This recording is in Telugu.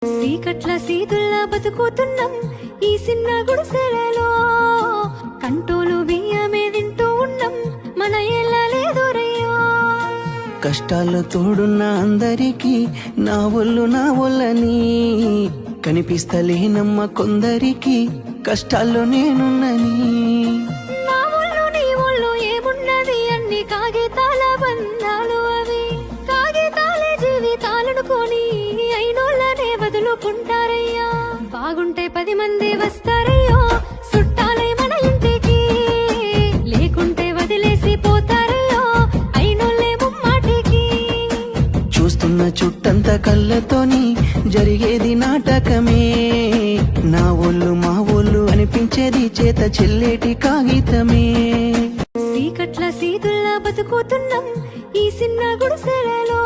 చీకట్ల సీతుల్లా బతుకుతున్నాం ఈ చిన్న గుడిసెలలో, కంటోలు బియ్యమే తింటూ ఉన్నాం మన ఎలా లేదురయ్యో. కష్టాల్లో తోడున్న అందరికీ నా ఒళ్ళని కనిపిస్తలేనమ్మ కొందరికి కష్టాల్లో నేనున్నని. నా ఒళ్ళు నీ ఒళ్ళు ఏమున్నది అన్ని కాగితాల బంధాలు, అవి కాగితాలే జీవితాలనుకొని అయినోళ్ళనే వదులుకుంటారయ్యా. బాగుంటే 10 మంది వస్తారయ్యో చుట్టాలే మన ఇంటికి, లేకుంటే వదిలేసి పోతారయ్యో అయినోళ్ళే ముమ్మాటికి. చూస్తున్న చుట్టంత కళ్ళతోని జరిగేది నాటకమే, నా ఒళ్ళు మా ఒళ్ళు అనిపించేది చేత చెల్లేటి కాగితమే. చీకట్ల సీతుల్లా బతుకుతున్నాం ఈ చిన్న గుడిసెలలో.